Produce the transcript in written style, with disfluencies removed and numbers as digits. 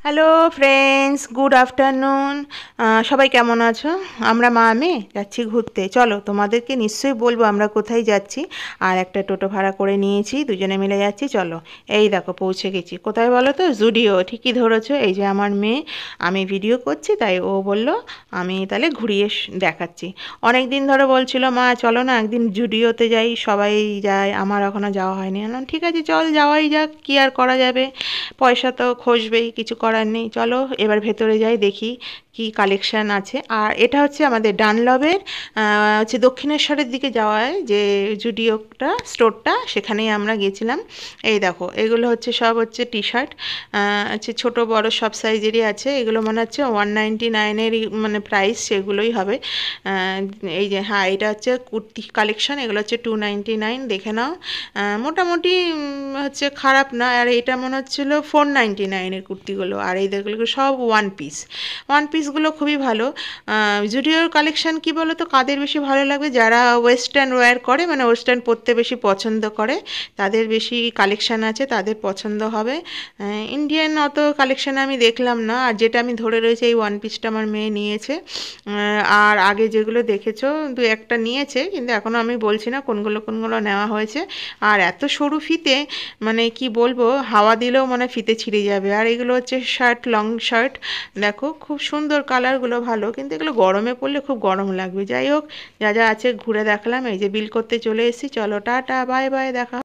Hello friends, good afternoon. সবাই কেমন আছো? আমরা মা মেয়ে যাচ্ছি ঘুরতে। চলো, তোমাদেরকে নিশ্চয়ই বলবো আমরা কোথায় যাচ্ছি। আর একটা টোটো ভাড়া করে নিয়েছি, দুজনে মিলে যাচ্ছি। চলো, এই দেখো পৌঁছে গেছি। কোথায় বলো তো? জুডিও। ঠিকই ধরেছো, এই যে আমার মেয়ে। আমি ভিডিও করছি তাই ও বলল আমি তাহলে ঘুরিয়ে দেখাচ্ছি। অনেক দিন ধরে বলছিল মা চলো না একদিন জুডিওতে যাই, সবাই যায়, আমার এখনও যাওয়া হয়নি। বললাম ঠিক আছে চল, যাওয়াই যাক, কী আর করা যাবে। পয়সা তো খসবেই, কিছু করার নেই। চলো এবার ভেতরে যাই, দেখি কি কালেকশান আছে। আর এটা হচ্ছে আমাদের ডানলবের হচ্ছে দক্ষিণেশ্বরের দিকে যাওয়ায় যে জুডিওটা স্টোরটা, সেখানেই আমরা গেছিলাম। এই দেখো এগুলো হচ্ছে সব হচ্ছে টি শার্ট, হচ্ছে ছোটো বড় সব সাইজেরই আছে। এগুলো মনে হচ্ছে 199-এরই মানে প্রাইস, সেগুলোই হবে। এই যে হ্যাঁ, এটা হচ্ছে কুর্তি কালেকশন, এগুলো হচ্ছে 299, দেখে নাও। মোটামুটি হচ্ছে খারাপ না। আর এটা মনে হচ্ছিল 499-এর কুর্তিগুলো। আর এই দেখগুলো সব ওয়ান পিস, ওয়ান পিসগুলো খুবই ভালো। জুডিওর কালেকশন কি বলো তো কাদের বেশি ভালো লাগবে? যারা ওয়েস্টার্ন ওয়্যার করে, মানে ওয়েস্টার্ন পরতে বেশি পছন্দ করে, তাদের বেশি কালেকশান আছে, তাদের পছন্দ হবে। ইন্ডিয়ান অত কালেকশান আমি দেখলাম না। আর যেটা আমি ধরে রয়েছে এই ওয়ান পিসটা আমার মেয়ে নিয়েছে। আর আগে যেগুলো দেখেছো দু একটা নিয়েছে, কিন্তু এখনও আমি বলছি না কোনগুলো কোনগুলো নেওয়া হয়েছে। আর এত সরু ফিতে, মানে কি বলবো, হাওয়া দিলেও মানে ফিতে ছিঁড়ে যাবে। আর এগুলো হচ্ছে শার্ট, লং শার্ট। দেখো খুব সুন্দর, কালারগুলো ভালো, কিন্তু এগুলো গরমে পরলে খুব গরম লাগবে। যাই হোক, যা যা আছে ঘুরে দেখলাম। এই যে বিল করতে চলে এসেছি। চলো টাটা, বাই বাই, দেখা।